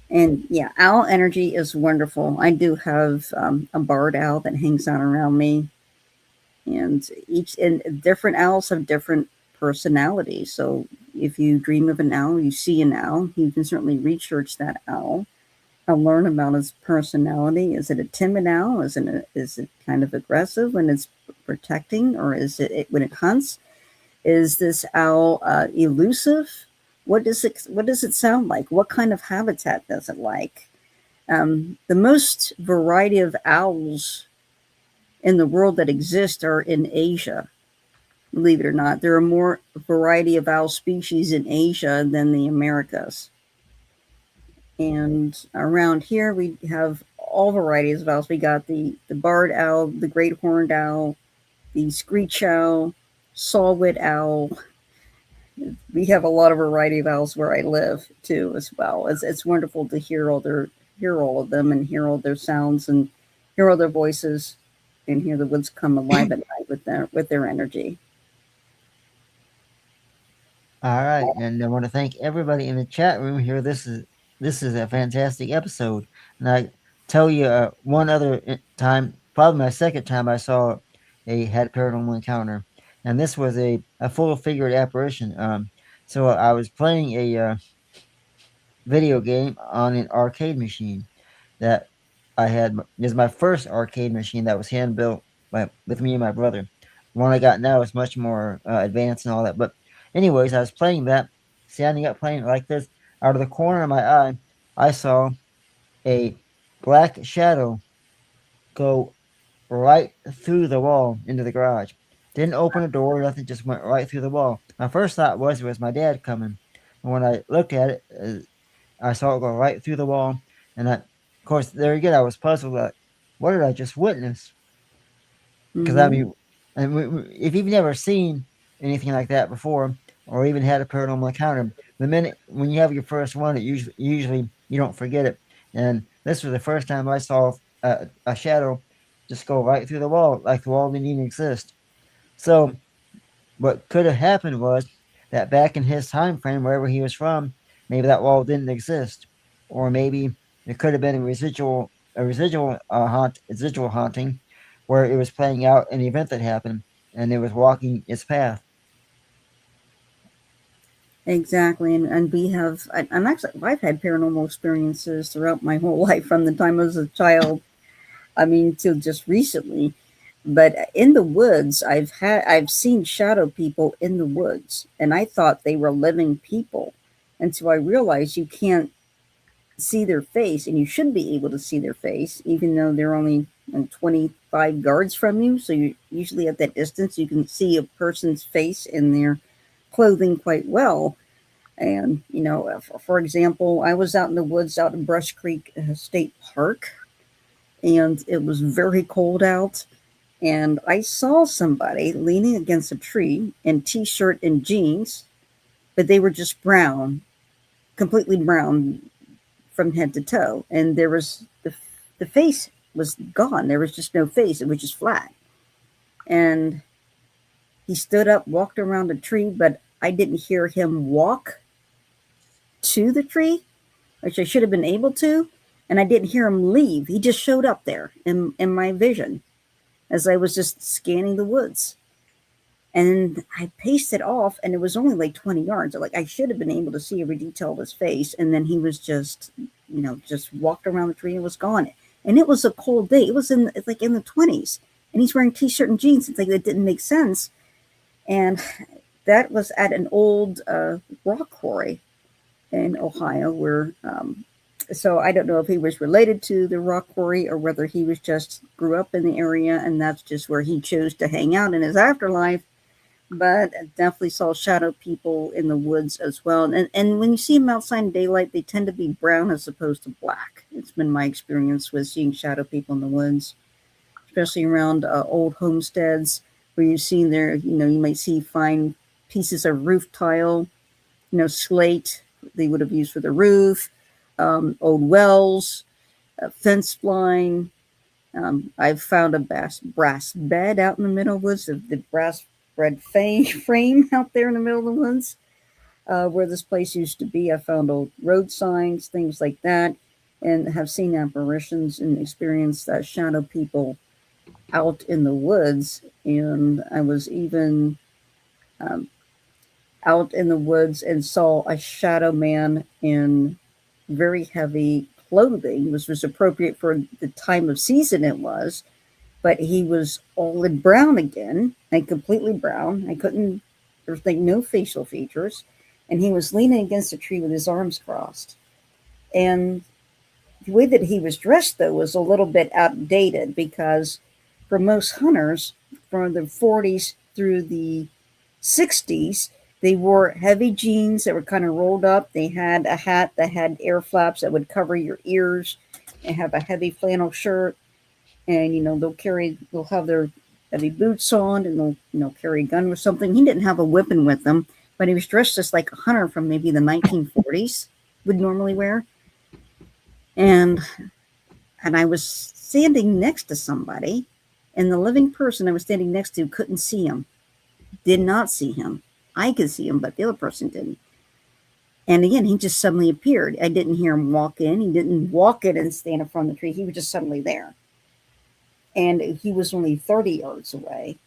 And yeah, owl energy is wonderful. I do have a barred owl that hangs out around me, and each and different owls have different personalities. So if you dream of an owl, you see an owl, you can certainly research that owl I'll learn about its personality. Is it a timid owl? Is it kind of aggressive when it's protecting, or is it when it hunts? Is this owl elusive? What does it sound like? What kind of habitat does it like? The most variety of owls in the world that exist are in Asia. Believe it or not, there are more variety of owl species in Asia than the Americas. And around here, we have all varieties of owls. We got the barred owl, the great horned owl, the screech owl, saw-whet owl. We have a lot of variety of owls where I live too, as well. It's wonderful to hear all of them and hear all their sounds and hear all their voices and hear the woods come alive at night with their energy. All right, and I want to thank everybody in the chat room here. This is a fantastic episode, and I tell you one other time, probably my second time I saw had a paranormal encounter, and this was a full figured apparition. So I was playing a video game on an arcade machine that I had. Is my first arcade machine that was hand built with me and my brother. The one I got now is much more advanced and all that. But anyways, I was playing that, standing up playing it like this. Out of the corner of my eye, I saw a black shadow go right through the wall into the garage. Didn't open a door, nothing, just went right through the wall. My first thought was it was my dad coming. And when I looked at it, I saw it go right through the wall. And of course, there again, I was puzzled. Like, what did I just witness? Because I Mm-hmm. mean, if you've never seen anything like that before, or even had a paranormal encounter, the minute when you have your first one, it usually you don't forget it. And this was the first time I saw a shadow just go right through the wall, like the wall didn't even exist. So what could have happened was that back in his time frame, wherever he was from, maybe that wall didn't exist, or maybe it could have been residual haunting, where it was playing out an event that happened, and it was walking its path. Exactly, and we have. I'm actually. I've had paranormal experiences throughout my whole life, from the time I was a child. I mean, till just recently. But in the woods, I've seen shadow people in the woods, and I thought they were living people, until I realized you can't see their face, and you should be able to see their face, even though they're only 25 yards from you. So you usually at that distance, you can see a person's face and their clothing quite well. And for example, I was out in the woods out in Brush Creek State Park, and it was very cold out. And I saw somebody leaning against a tree in t-shirt and jeans, but they were just brown, completely brown from head to toe. And there was the face was gone. There was just no face. It was just flat. And he stood up, walked around the tree, but I didn't hear him walk to the tree, which I should have been able to. And I didn't hear him leave. He just showed up there in my vision as I was just scanning the woods. And I paced it off, and it was only like 20 yards. Like, I should have been able to see every detail of his face. And then he was just, just walked around the tree and was gone. And it was a cold day. It was in the 20s. And he's wearing t-shirt and jeans. It's like that didn't make sense. And that was at an old rock quarry in Ohio, where so I don't know if he was related to the rock quarry or whether he was just grew up in the area and that's just where he chose to hang out in his afterlife. But I definitely saw shadow people in the woods as well. And when you see them outside in daylight, they tend to be brown as opposed to black. It's been my experience with seeing shadow people in the woods, especially around old homesteads where you've seen there, you might see fine pieces of roof tile, slate they would have used for the roof, old wells, fence line. I've found a brass bed out in the middle of the woods, the brass red frame out there in the middle of the woods where this place used to be. I found old road signs, things like that, and have seen apparitions and experienced shadow people out in the woods. And I was even um, out in the woods and saw a shadow man in very heavy clothing, which was appropriate for the time of season it was, but he was all in brown again, like completely brown. I couldn't, there's like no facial features. And he was leaning against a tree with his arms crossed. And the way that he was dressed, though, was a little bit outdated because for most hunters from the 40s through the 60s, they wore heavy jeans that were kind of rolled up. They had a hat that had air flaps that would cover your ears and have a heavy flannel shirt. And, they'll have their heavy boots on and they'll, carry a gun or something. He didn't have a weapon with him, but he was dressed just like a hunter from maybe the 1940s would normally wear. And and I was standing next to somebody, and the living person I was standing next to couldn't see him, did not see him. I could see him, but the other person didn't. And again, he just suddenly appeared. I didn't hear him walk in. He didn't walk in and stand in front of the tree. He was just suddenly there. And he was only 30 yards away.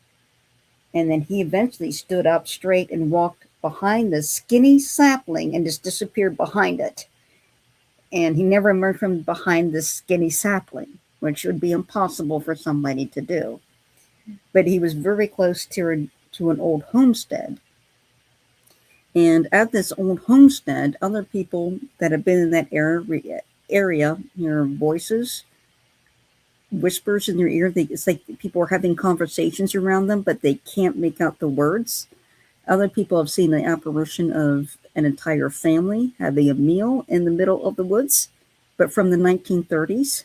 And then he eventually stood up straight and walked behind the skinny sapling and just disappeared behind it. And he never emerged from behind this skinny sapling, which would be impossible for somebody to do. But he was very close to an old homestead. And at this old homestead, other people that have been in that area hear voices, whispers in their ear. It's like people are having conversations around them, but they can't make out the words. Other people have seen the apparition of an entire family having a meal in the middle of the woods, but from the 1930s.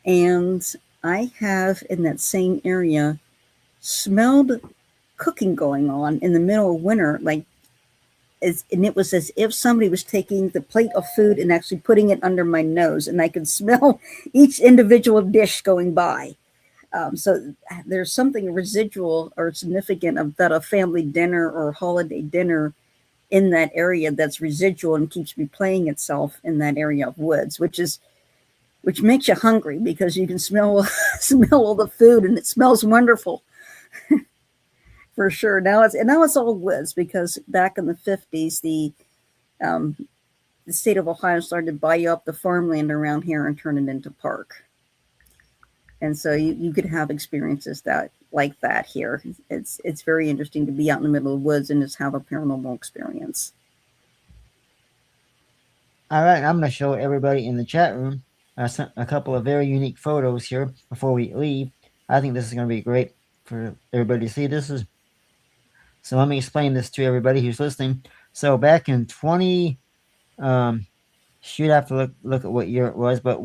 And I have in that same area smelled cooking going on in the middle of winter, and it was as if somebody was taking the plate of food and actually putting it under my nose, and I could smell each individual dish going by. So there's something residual or significant about a family dinner or holiday dinner in that area that's residual and keeps replaying itself in that area of woods, which makes you hungry because you can smell all the food and it smells wonderful. For sure. Now it's all woods because back in the 50s, the state of Ohio started to buy up the farmland around here and turn it into park. And so you could have experiences like that here. It's very interesting to be out in the middle of the woods and just have a paranormal experience. All right, I'm going to show everybody in the chat room a couple of very unique photos here before we leave. I think this is going to be great for everybody to see. So let me explain this to everybody who's listening. So back in 20, shoot, I have to look at what year it was, but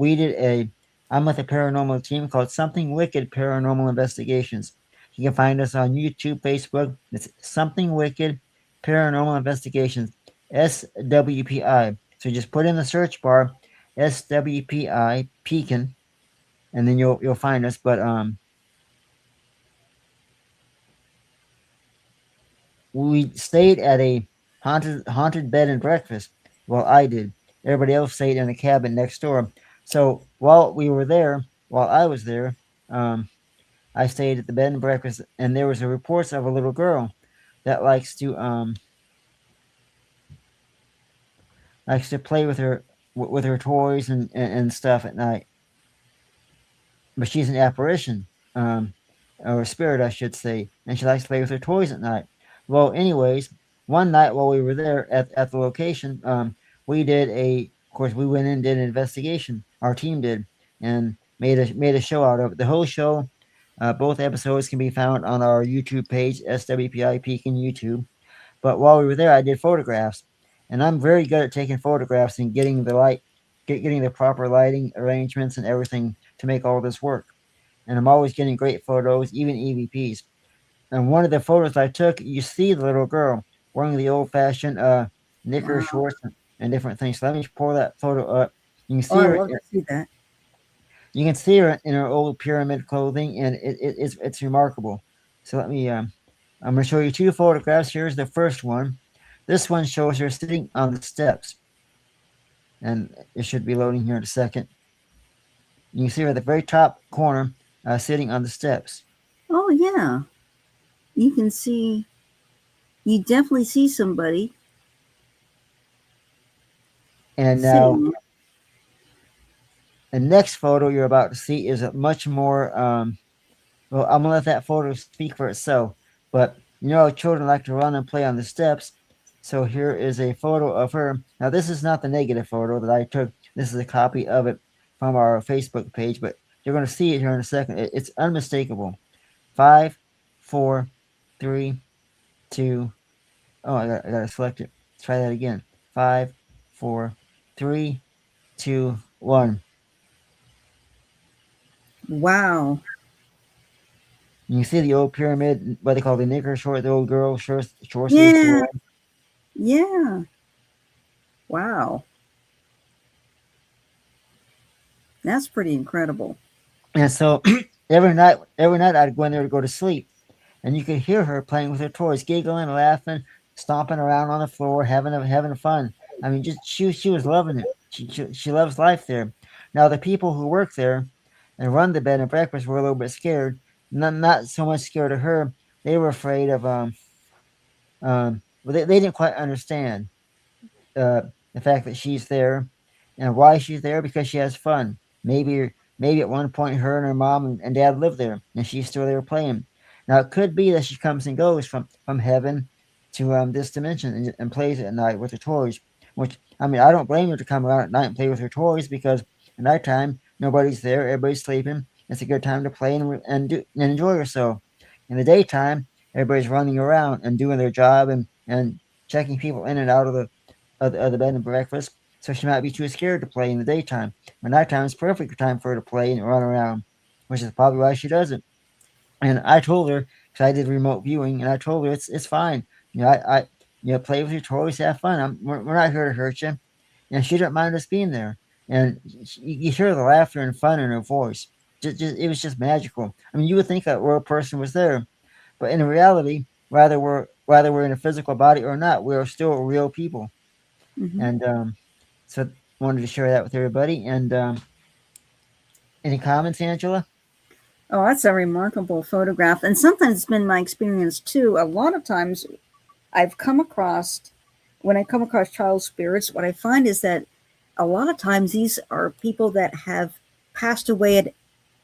I'm with a paranormal team called Something Wicked Paranormal Investigations. You can find us on YouTube, Facebook. It's Something Wicked Paranormal Investigations, SWPI. So just put in the search bar, SWPI, Pekin, and then you'll find us. But we stayed at a haunted bed and breakfast. Well, I did. Everybody else stayed in a cabin next door. So while I was there, I stayed at the bed and breakfast, and there was a reports of a little girl that likes to play with her toys and stuff at night. But she's an apparition, or a spirit, I should say, and she likes to play with her toys at night. Well, anyways, one night while we were there at the location, we went in and did an investigation. Our team did, and made a show out of it. The whole show, both episodes can be found on our YouTube page, SWPI Pekin YouTube. But while we were there, I did photographs, and I'm very good at taking photographs and getting the proper lighting arrangements and everything to make all this work. And I'm always getting great photos, even EVPs. And one of the photos I took, you see the little girl wearing the old-fashioned knicker shorts and different things. So let me pull that photo up. You can see I her. love to see that. You can see her in her old pyramid clothing, and it's remarkable. So let me. I'm going to show you two photographs. Here's the first one. This one shows her sitting on the steps, and it should be loading here in a second. You can see her at the very top corner, sitting on the steps. Oh yeah, you can see. You definitely see somebody. And now, The next photo you're about to see is a much more well, I'm gonna let that photo speak for itself. But you know, children like to run and play on the steps. So here is a photo of her. Now, this is not the negative photo that I took. This is a copy of it from our Facebook page, but you're going to see it here in a second. It's unmistakable. Five, four, three, two. Oh, I got to select it. Let's try that again. Five, four, three, two, one. Wow. You see the old pyramid, what they call the knicker short, the old girl, short sleeves to Yeah. wear. Yeah. Wow. That's pretty incredible. And so every night I'd go in there to go to sleep, and you could hear her playing with her toys, giggling, laughing, stomping around on the floor, having fun. I mean, just she was loving it. She loves life there. Now the people who work there and run the bed and breakfast were a little bit scared. Not so much scared of her. They were afraid of well, they didn't quite understand uh, the fact that she's there and why she's there because she has fun. Maybe at one point her and her mom and dad live there and she's still there playing. Now it could be that she comes and goes from heaven to this dimension and plays at night with her toys. Which I mean I don't blame her to come around at night and play with her toys because at nighttime nobody's there, everybody's sleeping. It's a good time to play and enjoy yourself. In the daytime, everybody's running around and doing their job and checking people in and out of the bed and breakfast, so she might be too scared to play in the daytime. But nighttime is perfect time for her to play and run around, which is probably why she doesn't. And I told her because I did remote viewing, and I told her it's fine. You know, I play with your toys, have fun. We're not here to hurt you, and she didn't mind us being there. And you hear the laughter and fun in her voice. It was just magical. I mean, you would think a real person was there, but in reality, whether we're in a physical body or not, we are still real people. Hmm. And so wanted to share that with everybody. And any comments, Angela? Oh, that's a remarkable photograph. And sometimes it's been my experience too. A lot of times I've come across, when I come across child spirits, what I find is that a lot of times these are people that have passed away at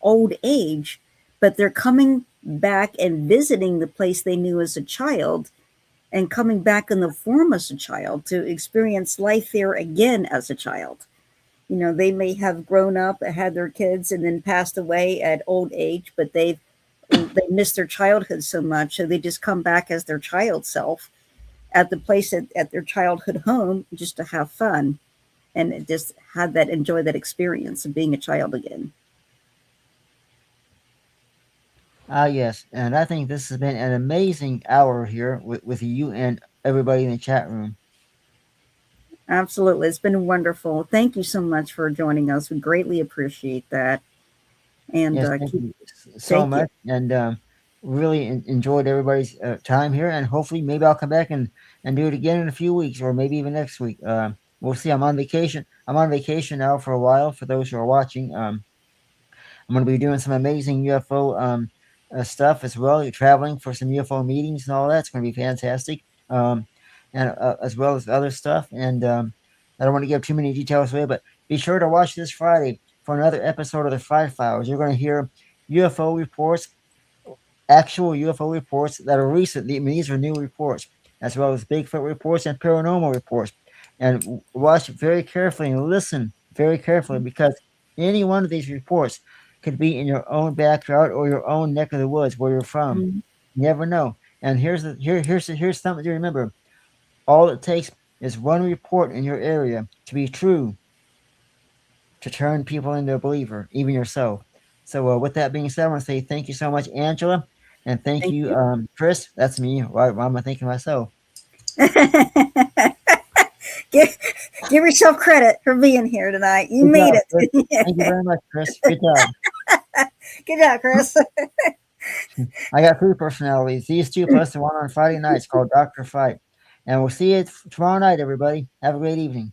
old age, but they're coming back and visiting the place they knew as a child and coming back in the form as a child to experience life there again as a child. You know, they may have grown up, had their kids, and then passed away at old age, but they missed their childhood so much, so they just come back as their child self at the place at their childhood home just to have fun and just have that enjoy that experience of being a child again. Ah, yes. And I think this has been an amazing hour here with you and everybody in the chat room. Absolutely, it's been wonderful. Thank you so much for joining us. We greatly appreciate that, and Yes, thank keep you so thank you. much. And really enjoyed everybody's time here. And hopefully, maybe I'll come back and do it again in a few weeks or maybe even next week. We'll see. I'm on vacation. I'm on vacation now for a while for those who are watching. I'm going to be doing some amazing UFO stuff as well. You're traveling for some UFO meetings and all that. It's going to be fantastic. Um, and as well as other stuff. And I don't want to give too many details away, but be sure to watch this Friday for another episode of the Fright Files. You're going to hear UFO reports, actual UFO reports that are recent. I mean, these are new reports, as well as Bigfoot reports and paranormal reports. And watch very carefully and listen very carefully because any one of these reports could be in your own backyard or your own neck of the woods where you're from. Mhm. You never know. And here's something to remember. All it takes is one report in your area to be true to turn people into a believer, even yourself. So, with that being said, I want to say thank you so much, Angela, and thank Thank you, you. Chris. That's me. Why am I thanking myself? give, give yourself credit for being here tonight. You Good made job, Chris. Thank you it. very much, Chris. Good job. Good job, Chris. I got three personalities. These two plus the one on Friday nights called Doctor Fight. And we'll see you tomorrow night, everybody. Have a great evening.